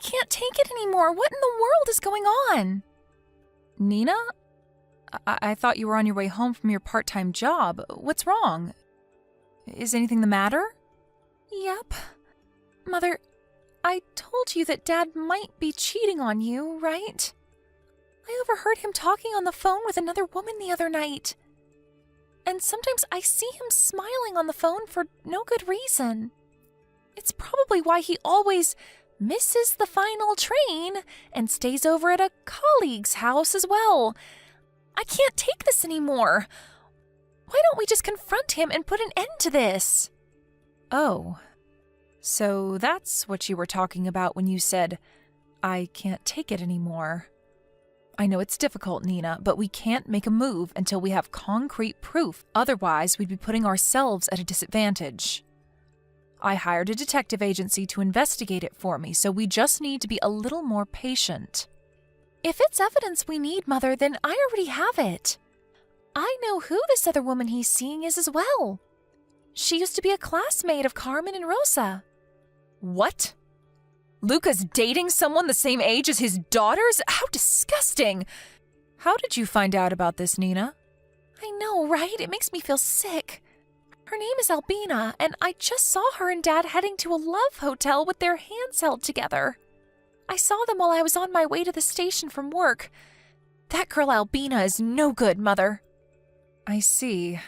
can't take it anymore. What in the world is going on? Nina? I thought you were on your way home from your part-time job. What's wrong? Is anything the matter? Yep. Mother, I told you that Dad might be cheating on you, right? I overheard him talking on the phone with another woman the other night. And sometimes I see him smiling on the phone for no good reason. It's probably why he always misses the final train and stays over at a colleague's house as well. I can't take this anymore. Why don't we just confront him and put an end to this? Oh, so that's what you were talking about when you said, I can't take it anymore. I know it's difficult, Nina, but we can't make a move until we have concrete proof. Otherwise, we'd be putting ourselves at a disadvantage. I hired a detective agency to investigate it for me, so we just need to be a little more patient. If it's evidence we need, Mother, then I already have it. I know who this other woman he's seeing is as well. She used to be a classmate of Carmen and Rosa. What? Luca's dating someone the same age as his daughters? How disgusting! How did you find out about this, Nina? I know, right? It makes me feel sick. Her name is Albina, and I just saw her and Dad heading to a love hotel with their hands held together. I saw them while I was on my way to the station from work. That girl Albina is no good, Mother. I see.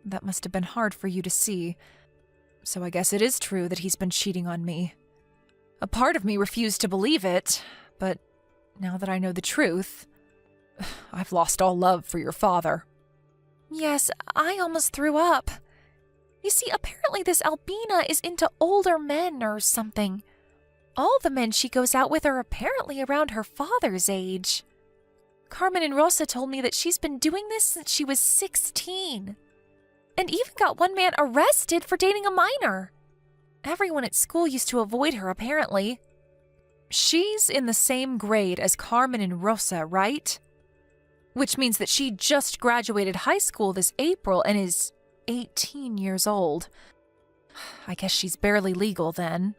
That must have been hard for you to see. So I guess it is true that he's been cheating on me. A part of me refused to believe it, but now that I know the truth, I've lost all love for your father. Yes, I almost threw up. You see, apparently this Albina is into older men or something. All the men she goes out with are apparently around her father's age. Carmen and Rosa told me that she's been doing this since she was 16. And even got one man arrested for dating a minor. Everyone at school used to avoid her, apparently. She's in the same grade as Carmen and Rosa, right? Which means that she just graduated high school this April and is 18 years old. I guess she's barely legal then.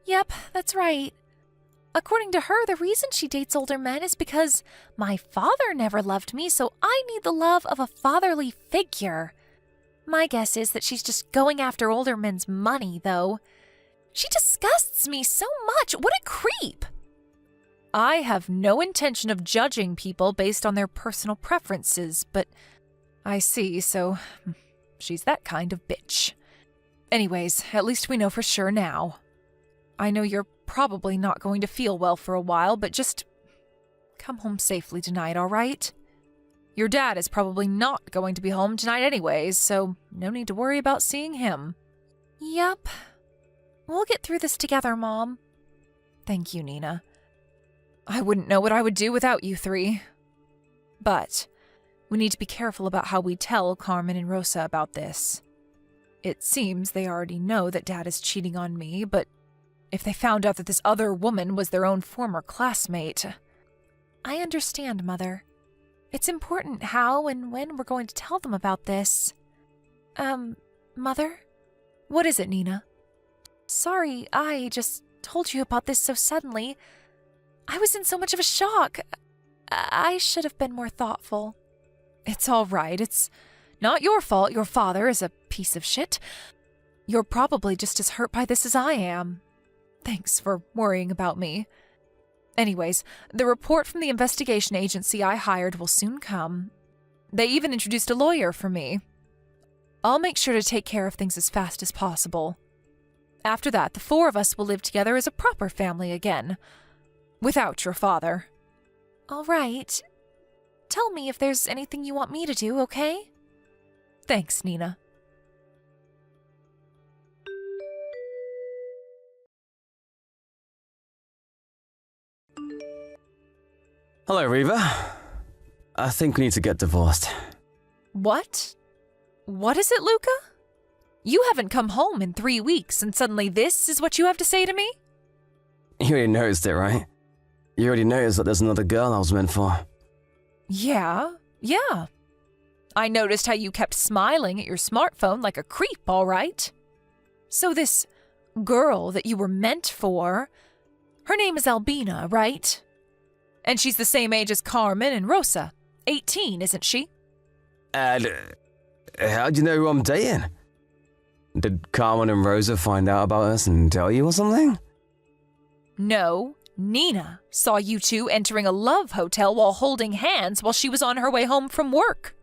Yep, that's right. According to her, the reason she dates older men is because my father never loved me, so I need the love of a fatherly figure. My guess is that she's just going after older men's money, though. She disgusts me so much. What a creep! I have no intention of judging people based on their personal preferences, but I see, so she's that kind of bitch. Anyways, at least we know for sure now. I know you're probably not going to feel well for a while, but just come home safely tonight, all right? Your dad is probably not going to be home tonight anyways, so no need to worry about seeing him. Yep. We'll get through this together, Mom. Thank you, Nina. I wouldn't know what I would do without you three. But we need to be careful about how we tell Carmen and Rosa about this. It seems they already know that Dad is cheating on me, but if they found out that this other woman was their own former classmate... I understand, Mother. It's important how and when we're going to tell them about this. Mother? What is it, Nina? Sorry, I just told you about this so suddenly. I was in so much of a shock. I should have been more thoughtful. It's all right. It's not your fault your father is a piece of shit. You're probably just as hurt by this as I am. Thanks for worrying about me. Anyways, the report from the investigation agency I hired will soon come. They even introduced a lawyer for me. I'll make sure to take care of things as fast as possible. After that, the four of us will live together as a proper family again. Without your father. All right. Tell me if there's anything you want me to do, okay? Thanks, Nina. Hello, Reva. I think we need to get divorced. What? What is it, Luca? You haven't come home in 3 weeks, and suddenly this is what you have to say to me? You already noticed it, right? You already noticed that there's another girl I was meant for. Yeah. I noticed how you kept smiling at your smartphone like a creep, all right? So this girl that you were meant for, Her name is Albina, right? And she's the same age as Carmen and Rosa. 18, isn't she? And how'd you know who I'm dating? Did Carmen and Rosa find out about us and tell you or something? No, Nina saw you two entering a love hotel while holding hands while she was on her way home from work.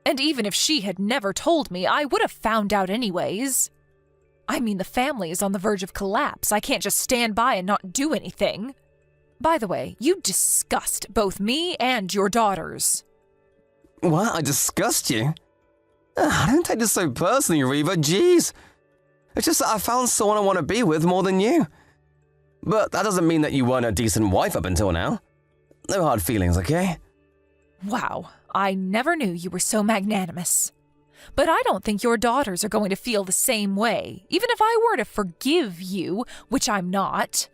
And even if she had never told me, I would have found out anyways. I mean, the family is on the verge of collapse. I can't just stand by and not do anything. By the way, you disgust both me and your daughters. What? I disgust you? I don't take this so personally, Reva. Jeez. It's just that I found someone I want to be with more than you. But that doesn't mean that you weren't a decent wife up until now. No hard feelings, okay? Wow, I never knew you were so magnanimous. But I don't think your daughters are going to feel the same way, even if I were to forgive you, which I'm not.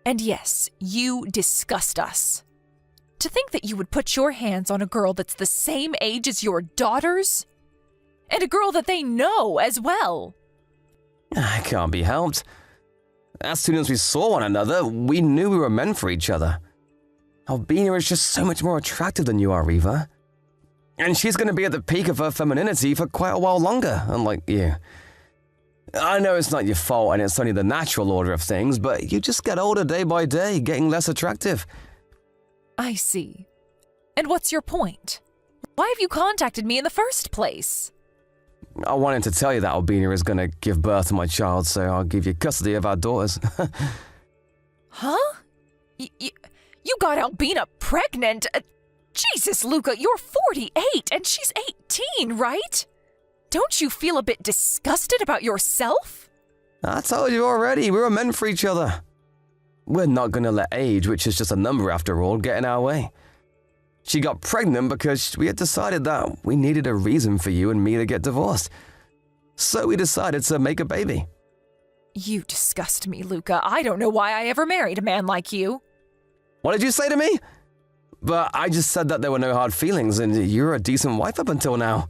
And yes, you disgust us. To think that you would put your hands on a girl that's the same age as your daughters? And a girl that they know as well. It can't be helped. As soon as we saw one another, we knew we were meant for each other. Albina is just so much more attractive than you are, Reva. And she's going to be at the peak of her femininity for quite a while longer, unlike you. I know it's not your fault and it's only the natural order of things, but you just get older day by day, getting less attractive. I see. And what's your point? Why have you contacted me in the first place? I wanted to tell you that Albina is going to give birth to my child, so I'll give you custody of our daughters. Huh? You got Albina pregnant? Jesus, Luca, you're 48 and she's 18, right? Don't you feel a bit disgusted about yourself? I told you already, we were meant for each other. We're not going to let age, which is just a number after all, get in our way. She got pregnant because we had decided that we needed a reason for you and me to get divorced. So we decided to make a baby. You disgust me, Luca. I don't know why I ever married a man like you. What did you say to me? But I just said that there were no hard feelings and you're a decent wife up until now.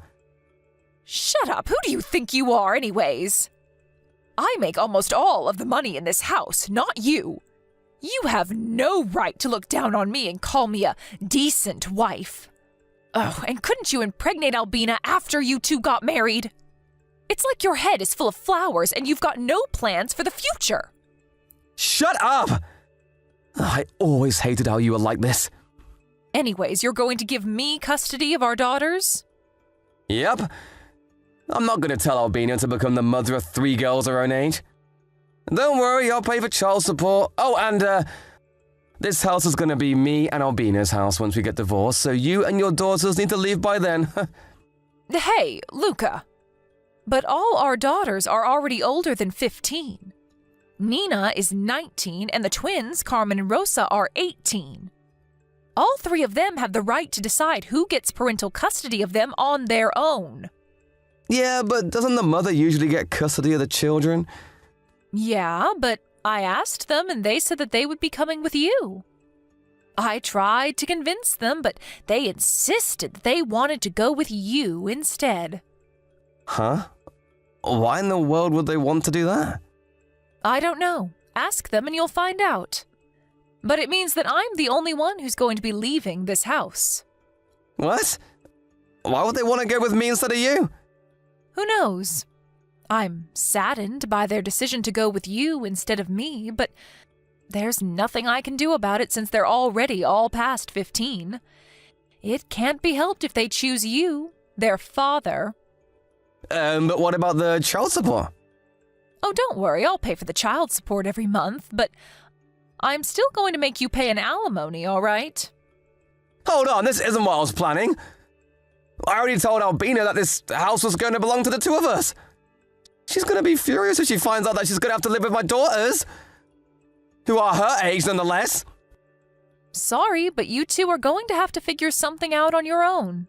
Shut up. Who do you think you are anyways? I make almost all of the money in this house, not you. You have no right to look down on me and call me a decent wife. Oh, and couldn't you impregnate Albina after you two got married? It's like your head is full of flowers and you've got no plans for the future. Shut up! I always hated how you were like this. Anyways, you're going to give me custody of our daughters? Yep. I'm not going to tell Albina to become the mother of 3 girls her own age. Don't worry, I'll pay for child support. Oh, and this house is going to be me and Albina's house once we get divorced, so you and your daughters need to leave by then. Hey, Luca. But all our daughters are already older than 15. Nina is 19 and the twins, Carmen and Rosa, are 18. All 3 of them have the right to decide who gets parental custody of them on their own. Yeah, but doesn't the mother usually get custody of the children? Yeah, but I asked them and they said that they would be coming with you. I tried to convince them, but they insisted that they wanted to go with you instead. Huh? Why in the world would they want to do that? I don't know. Ask them and you'll find out. But it means that I'm the only one who's going to be leaving this house. What? Why would they want to go with me instead of you? Who knows? I'm saddened by their decision to go with you instead of me, but there's nothing I can do about it since they're already all past 15. It can't be helped if they choose you, their father. But what about the child support? Oh, don't worry, I'll pay for the child support every month, but I'm still going to make you pay an alimony, all right? Hold on, this isn't what I was planning. I already told Albina that this house was going to belong to the 2 of us. She's going to be furious if she finds out that she's going to have to live with my daughters, who are her age nonetheless. Sorry, but you 2 are going to have to figure something out on your own.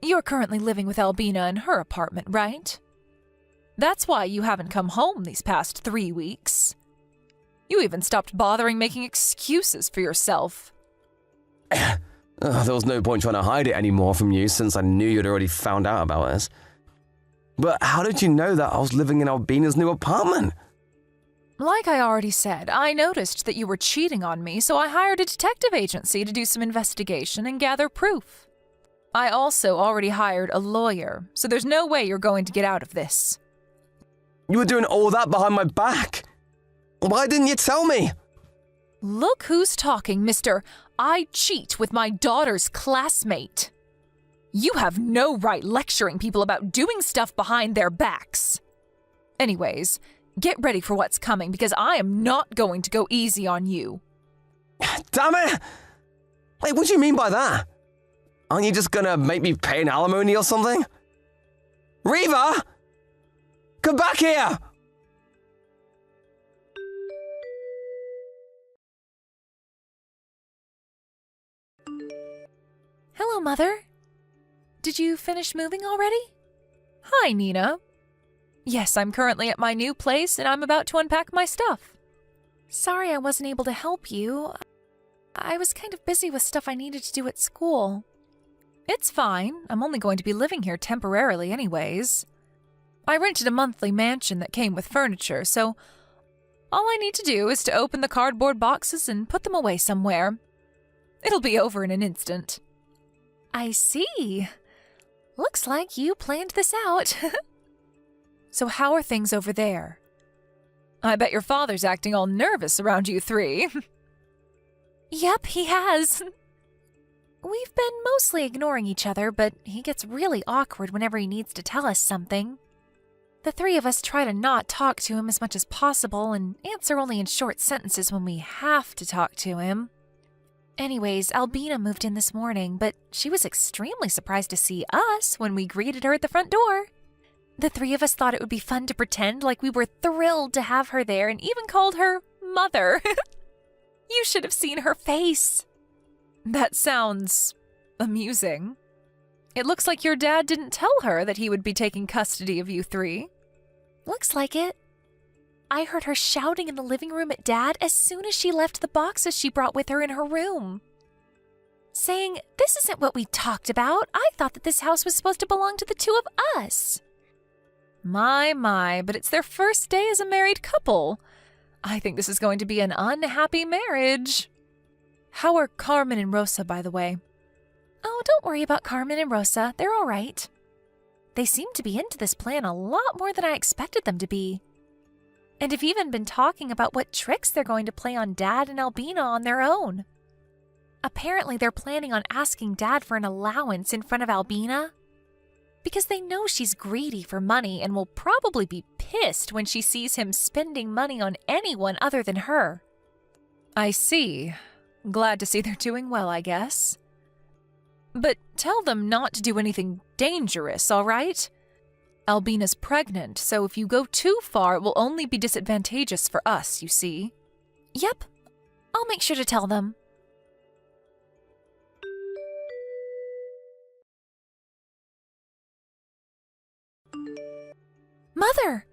You're currently living with Albina in her apartment, right? That's why you haven't come home these past 3 weeks. You even stopped bothering making excuses for yourself. There was no point trying to hide it anymore from you since I knew you'd already found out about us. But how did you know that I was living in Albina's new apartment? Like I already said, I noticed that you were cheating on me, so I hired a detective agency to do some investigation and gather proof. I also already hired a lawyer, so there's no way you're going to get out of this. You were doing all that behind my back. Why didn't you tell me? Look who's talking, Mr. I cheat with my daughter's classmate. You have no right lecturing people about doing stuff behind their backs. Anyways, get ready for what's coming because I am not going to go easy on you. Damn it! Wait, what do you mean by that? Aren't you just gonna make me pay an alimony or something? Reva! Come back here! Hello, Mother. Did you finish moving already? Hi, Nina. Yes, I'm currently at my new place and I'm about to unpack my stuff. Sorry I wasn't able to help you. I was kind of busy with stuff I needed to do at school. It's fine. I'm only going to be living here temporarily anyways. I rented a monthly mansion that came with furniture, so all I need to do is to open the cardboard boxes and put them away somewhere. It'll be over in an instant. I see. Looks like you planned this out. So how are things over there? I bet your father's acting all nervous around you three. Yep, he has. We've been mostly ignoring each other, but he gets really awkward whenever he needs to tell us something. The three of us try to not talk to him as much as possible and answer only in short sentences when we have to talk to him. Anyways, Albina moved in this morning, but she was extremely surprised to see us when we greeted her at the front door. The three of us thought it would be fun to pretend like we were thrilled to have her there and even called her Mother. You should have seen her face. That sounds amusing. It looks like your dad didn't tell her that he would be taking custody of you three. Looks like it. I heard her shouting in the living room at Dad as soon as she left the boxes she brought with her in her room. Saying, "This isn't what we talked about. I thought that this house was supposed to belong to the two of us." My, but it's their first day as a married couple. I think this is going to be an unhappy marriage. How are Carmen and Rosa, by the way? Oh, don't worry about Carmen and Rosa. They're all right. They seem to be into this plan a lot more than I expected them to be. And have even been talking about what tricks they're going to play on Dad and Albina on their own. Apparently, they're planning on asking Dad for an allowance in front of Albina because they know she's greedy for money and will probably be pissed when she sees him spending money on anyone other than her. I see. Glad to see they're doing well, I guess. But tell them not to do anything dangerous, all right? Albina's pregnant, so if you go too far, it will only be disadvantageous for us, you see. Yep, I'll make sure to tell them. Mother,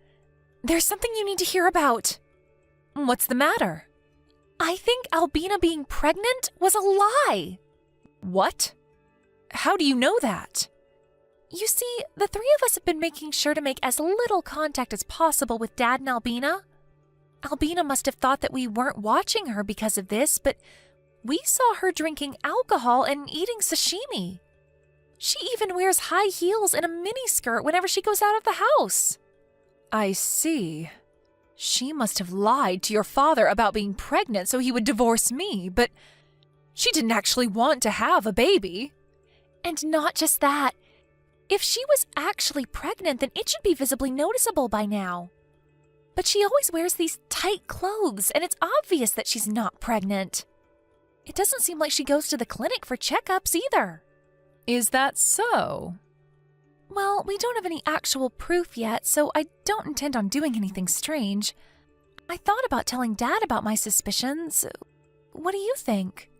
there's something you need to hear about. What's the matter? I think Albina being pregnant was a lie. What? How do you know that? You see, the three of us have been making sure to make as little contact as possible with Dad and Albina. Albina must have thought that we weren't watching her because of this, but we saw her drinking alcohol and eating sashimi. She even wears high heels and a miniskirt whenever she goes out of the house. I see. She must have lied to your father about being pregnant so he would divorce me, but she didn't actually want to have a baby. And not just that. If she was actually pregnant, then it should be visibly noticeable by now. But she always wears these tight clothes, and it's obvious that she's not pregnant. It doesn't seem like she goes to the clinic for checkups either. Is that so? Well, we don't have any actual proof yet, so I don't intend on doing anything strange. I thought about telling Dad about my suspicions. What do you think?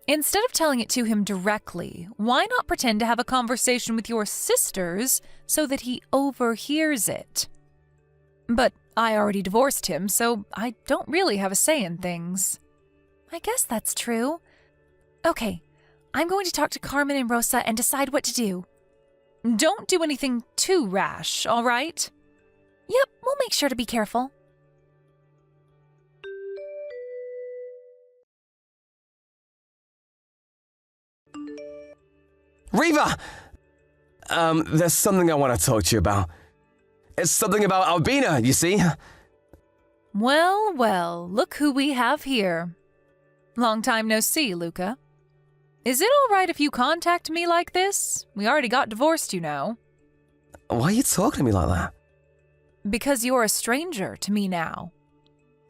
Instead of telling it to him directly, why not pretend to have a conversation with your sisters so that he overhears it? But I already divorced him, so I don't really have a say in things. I guess that's true. Okay, I'm going to talk to Carmen and Rosa and decide what to do. Don't do anything too rash, all right? Yep, we'll make sure to be careful. Reva! There's something I want to talk to you about. It's something about Albina, you see? Well, well, look who we have here. Long time no see, Luca. Is it all right if you contact me like this? We already got divorced, you know. Why are you talking to me like that? Because you're a stranger to me now.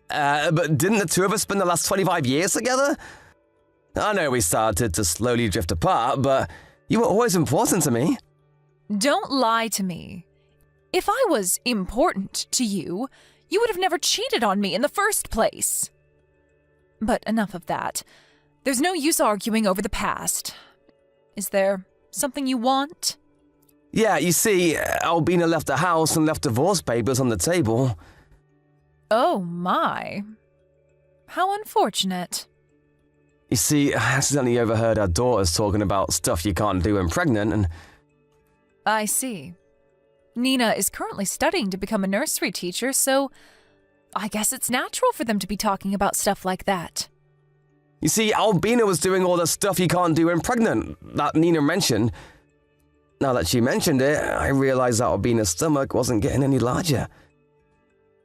But didn't the two of us spend the last 25 years together? I know we started to slowly drift apart, but you were always important to me. Don't lie to me. If I was important to you, you would have never cheated on me in the first place. But enough of that. There's no use arguing over the past. Is there something you want? Yeah, you see, Albina left the house and left divorce papers on the table. Oh my. How unfortunate. You see, I accidentally overheard our daughters talking about stuff you can't do when pregnant, and... I see. Nina is currently studying to become a nursery teacher, so I guess it's natural for them to be talking about stuff like that. You see, Albina was doing all the stuff you can't do when pregnant, that Nina mentioned. Now that she mentioned it, I realized that Albina's stomach wasn't getting any larger,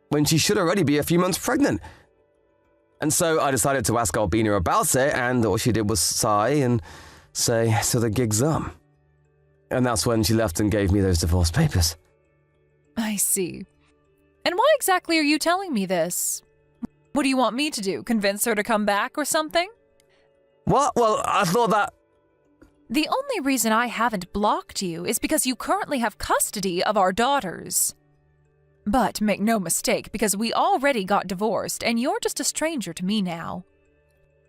when she should already be a few months pregnant. And so I decided to ask Albina about it, and all she did was sigh and say, so the gig's up. And that's when she left and gave me those divorce papers. I see. And why exactly are you telling me this? What do you want me to do? Convince her to come back or something? What? Well, I thought that... The only reason I haven't blocked you is because you currently have custody of our daughters. But make no mistake, because we already got divorced and you're just a stranger to me now.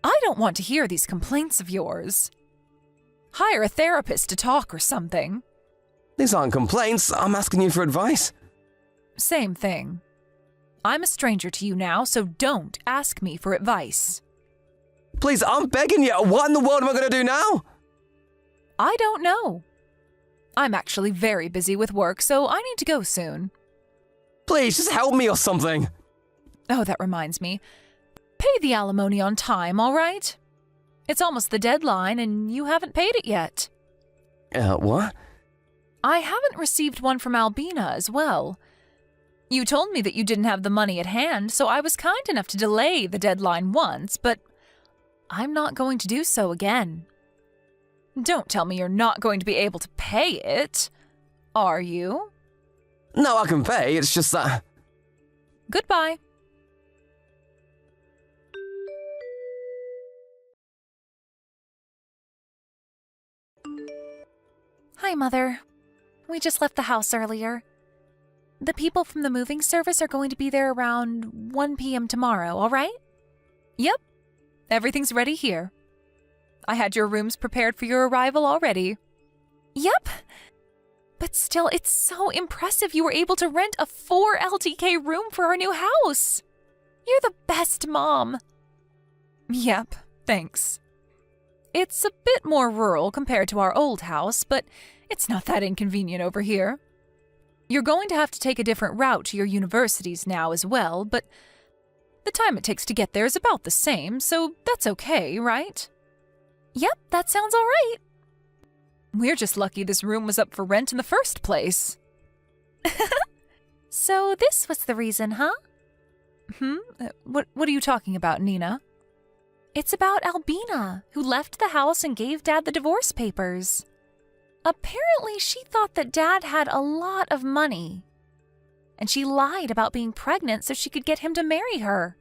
I don't want to hear these complaints of yours. Hire a therapist to talk or something. These aren't complaints, I'm asking you for advice. Same thing. I'm a stranger to you now, so don't ask me for advice. Please, I'm begging you, what in the world am I going to do now? I don't know. I'm actually very busy with work, so I need to go soon. Please, just help me or something. Oh, that reminds me. Pay the alimony on time, all right? It's almost the deadline, and you haven't paid it yet. What? I haven't received one from Albina as well. You told me that you didn't have the money at hand, so I was kind enough to delay the deadline once, but I'm not going to do so again. Don't tell me you're not going to be able to pay it, are you? No, I can pay, it's just that... Goodbye. Hi, Mother. We just left the house earlier. The people from the moving service are going to be there around 1 p.m. tomorrow, all right? Yep. Everything's ready here. I had your rooms prepared for your arrival already. Yep. But still, it's so impressive you were able to rent a 4 LTK room for our new house. You're the best mom. Yep, thanks. It's a bit more rural compared to our old house, but it's not that inconvenient over here. You're going to have to take a different route to your universities now as well, but the time it takes to get there is about the same, so that's okay, right? Yep, that sounds all right. We're just lucky this room was up for rent in the first place. So this was the reason, huh? What are you talking about, Nina? It's about Albina, who left the house and gave Dad the divorce papers. Apparently, she thought that Dad had a lot of money. And she lied about being pregnant so she could get him to marry her.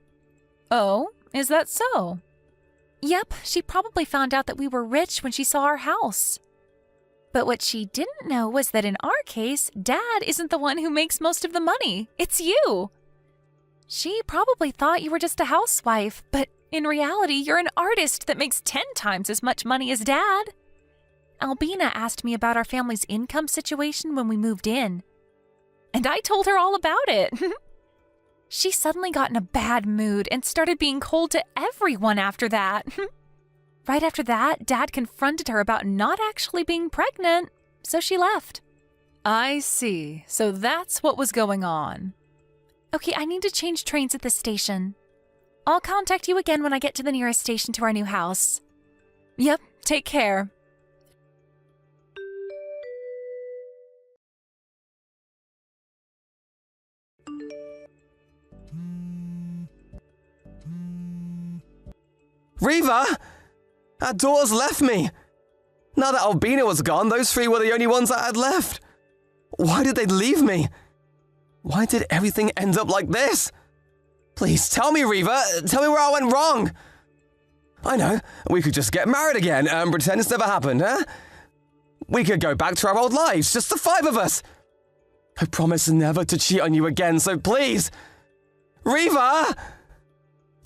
Oh, is that so? Yep, she probably found out that we were rich when she saw our house. But what she didn't know was that in our case, Dad isn't the one who makes most of the money. It's you. She probably thought you were just a housewife, but in reality, you're an artist that makes 10 times as much money as Dad. Albina asked me about our family's income situation when we moved in. And I told her all about it. She suddenly got in a bad mood and started being cold to everyone after that. Right after that, Dad confronted her about not actually being pregnant, so she left. I see. So that's what was going on. Okay, I need to change trains at this station. I'll contact you again when I get to the nearest station to our new house. Yep, take care. Riva! Our daughters left me! Now that Albina was gone, those three were the only ones that had left. Why did they leave me? Why did everything end up like this? Please, tell me, Riva. Tell me where I went wrong. I know. We could just get married again and pretend it's never happened, huh? We could go back to our old lives, just the five of us. I promise never to cheat on you again, so please. Riva!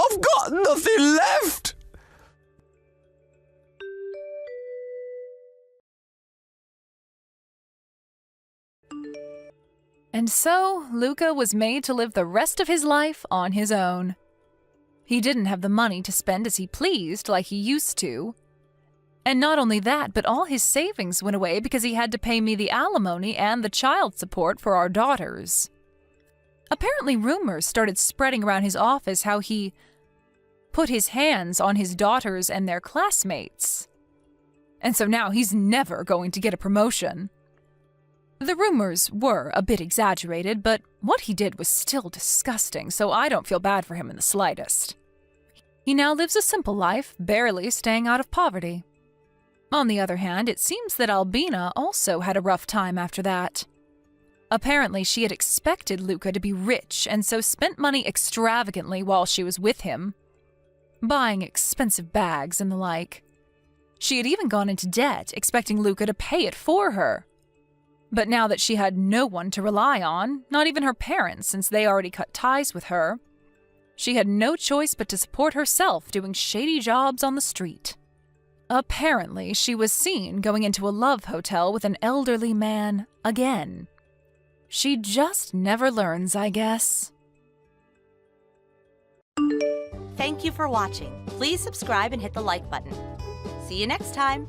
I've got nothing left! And so, Luca was made to live the rest of his life on his own. He didn't have the money to spend as he pleased like he used to. And not only that, but all his savings went away because he had to pay me the alimony and the child support for our daughters. Apparently, rumors started spreading around his office how he put his hands on his daughters and their classmates. And so now he's never going to get a promotion. The rumors were a bit exaggerated, but what he did was still disgusting, so I don't feel bad for him in the slightest. He now lives a simple life, barely staying out of poverty. On the other hand, it seems that Albina also had a rough time after that. Apparently, she had expected Luca to be rich and so spent money extravagantly while she was with him, buying expensive bags and the like. She had even gone into debt, expecting Luca to pay it for her. But now that she had no one to rely on, not even her parents since they already cut ties with her, she had no choice but to support herself doing shady jobs on the street. Apparently, she was seen going into a love hotel with an elderly man again. She just never learns, I guess. Thank you for watching. Please subscribe and hit the like button. See you next time.